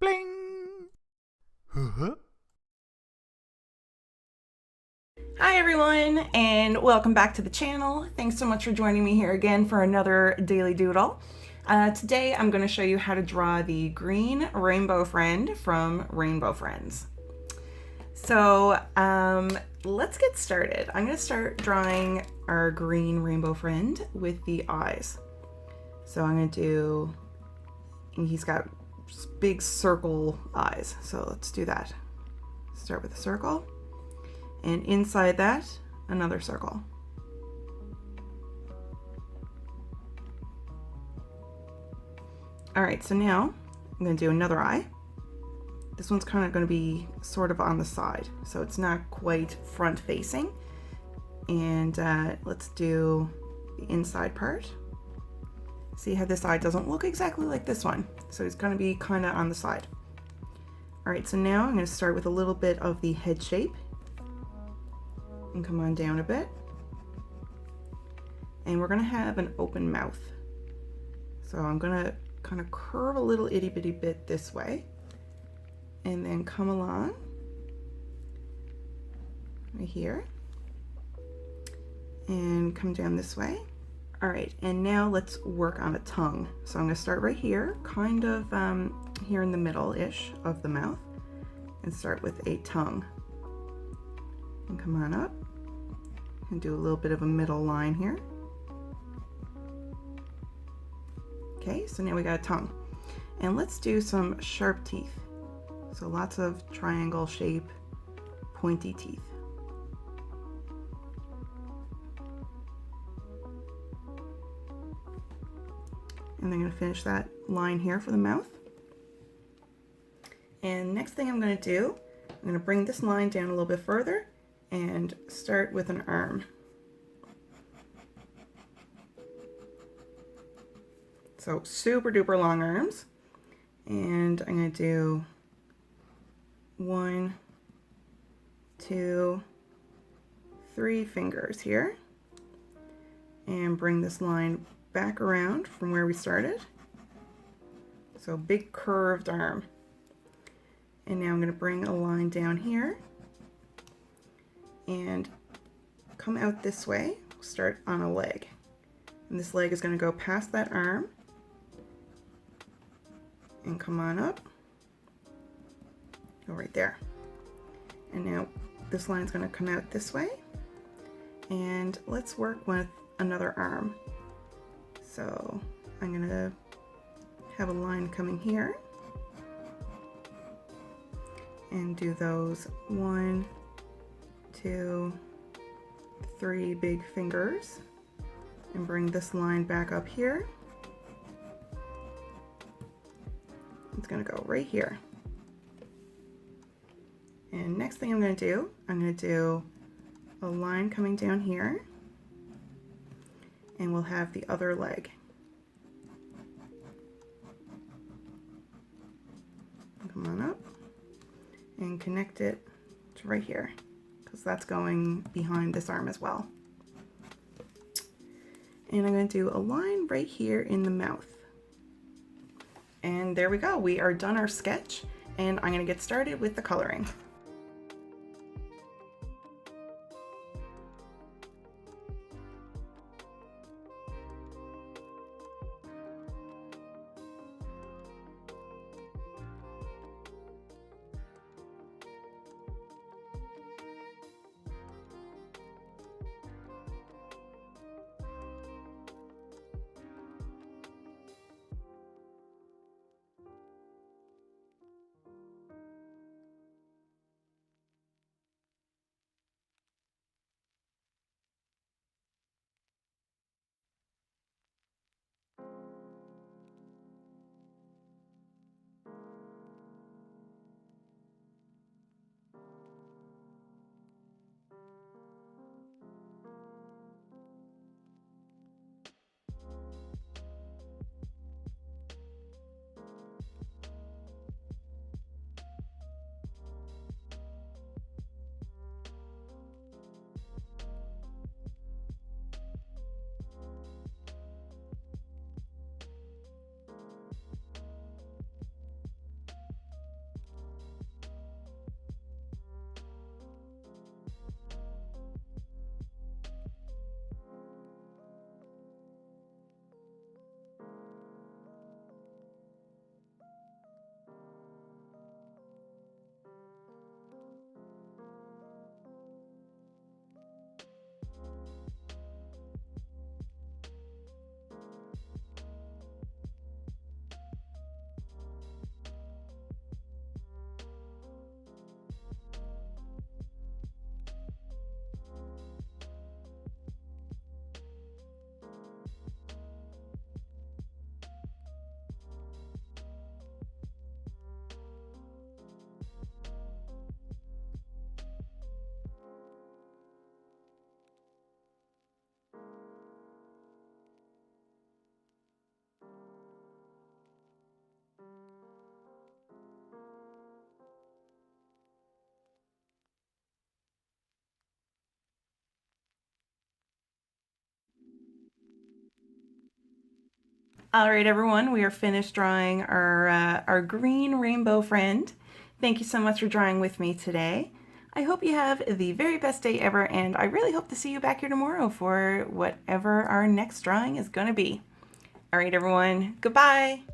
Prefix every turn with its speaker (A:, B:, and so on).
A: Bling! Huh?
B: Hi everyone, and welcome back to the channel. Thanks so much for joining me here again for another Daily Doodle. Today I'm going to show you how to draw the green rainbow friend from Rainbow Friends. So let's get started. I'm going to start drawing our green rainbow friend with the eyes. So I'm going to do, he's got big circle eyes, so let's do that. Start with a circle. And inside that, another circle. All right, so now I'm going to do another eye. This one's kind of going to be sort of on the side, so it's not quite front facing. And let's do the inside part. See how this eye doesn't look exactly like this one, so it's going to be kind of on the side. All right, so now I'm going to start with a little bit of the head shape and come on down a bit. And we're gonna have an open mouth. So I'm gonna kind of curve a little itty bitty bit this way and then come along right here and come down this way. All right, and now let's work on a tongue. So I'm gonna start right here, kind of here in the middle-ish of the mouth, and start with a tongue. And come on up and do a little bit of a middle line here. Okay, so now we got a tongue. And let's do some sharp teeth. So lots of triangle shape, pointy teeth. And then I'm gonna finish that line here for the mouth. And next thing I'm gonna do, I'm gonna bring this line down a little bit further and start with an arm. So super duper long arms. And I'm going to do 1, 2, 3 fingers here. And bring this line back around from where we started. So big curved arm. And now I'm going to bring a line down here and come out this way. Start on a leg, and this leg is going to go past that arm and come on up, go right there. And now this line is going to come out this way, and let's work with another arm. So I'm going to have a line coming here and do those 1, 2, 3 big fingers and bring this line back up here. It's going to go right here. And next thing I'm going to do a line coming down here, and we'll have the other leg. Come on up and connect it to right here, because that's going behind this arm as well. And I'm going to do a line right here in the mouth. And there we go. We are done our sketch, and I'm going to get started with the coloring. All right, everyone, we are finished drawing our green rainbow friend. Thank you so much for drawing with me today. I hope you have the very best day ever, and I really hope to see you back here tomorrow for whatever our next drawing is going to be. All right, everyone, goodbye.